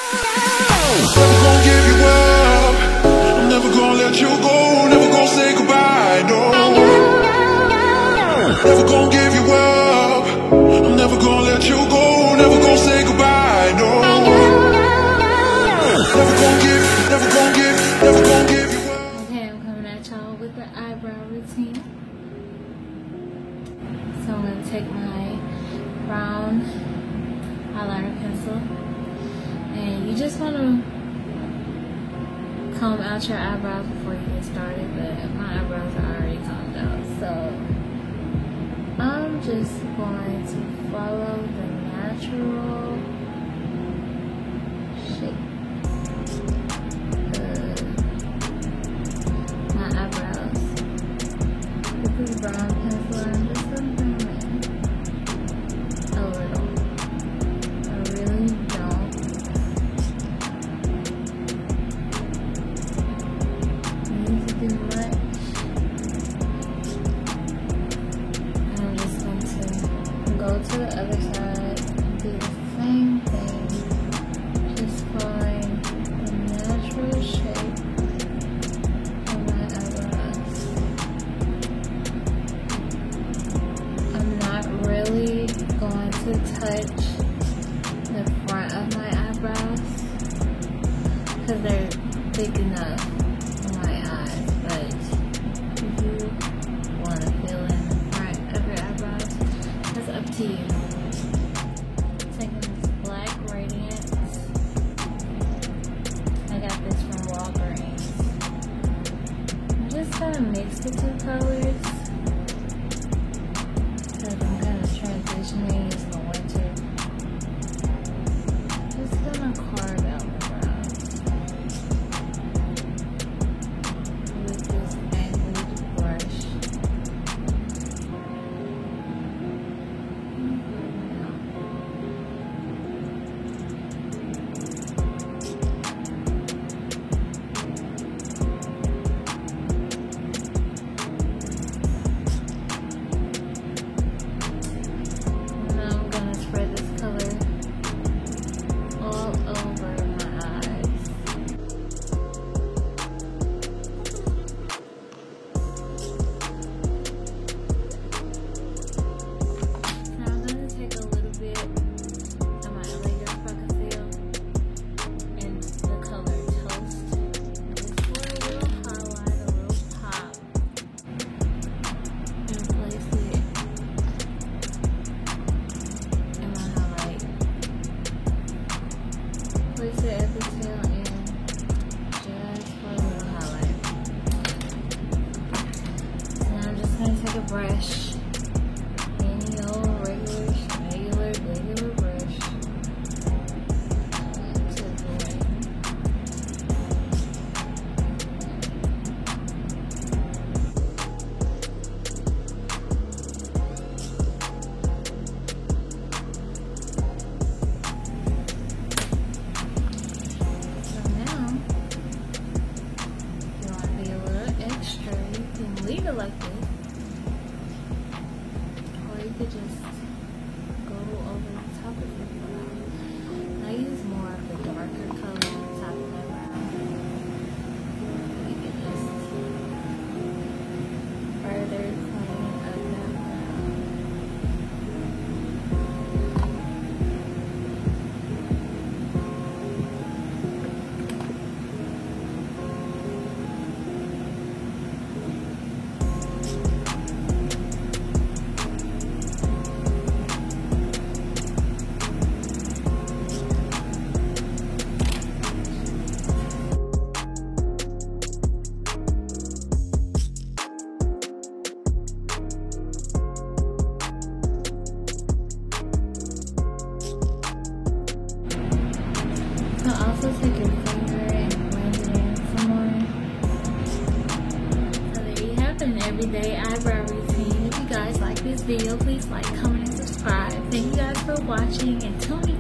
Never gonna give you up. I'm never gonna let you go. Never gonna say goodbye, no. Never gonna give you up. I'm never gonna let you go. Never gonna say goodbye, no. Never gonna give you up. Okay, I'm coming at y'all with the eyebrow routine. So I'm gonna take my brown eyeliner pencil, and you just wanna comb out your eyebrows before you get started, but my eyebrows are already combed out, so I'm just going to follow the natural shape of my eyebrows. With this brown pencil, I'm just going to bring it a little. I really don't need to do much. I'm just going to go to the other side and do the same thing. Just find the natural shape of my eyebrows. I'm not really going to touch the front of my eyebrows because they're big enough for my eyes, but if you want to fill in the front of your eyebrows, that's up to you. Taking this black Radiance. I got this from Walgreens. I'm just gonna mix the two colors because I'm kind of transitioning. It's the winter. Just gonna carve out my brows with this angled brush. Now I'm gonna spread this color all over my eyes. Now I'm gonna take a little bit of my Later Conceal and the color Toast. Just for a little highlight, a little pop, and place it in my highlight. Place it at the tail end, just for a little highlight. So now I'm just gonna take a brush, any old regular brush, to blend. So now, if you want to be a little extra, you can leave it like this, or you could just go over the top of your brow. I use more of the darker color on top of my brow. You can just further clean up that brow. So also take your finger and blend it in some more. So there you have an everyday eyebrow routine. If you guys like this video, please like, comment, and subscribe. Thank you guys for watching, and tell me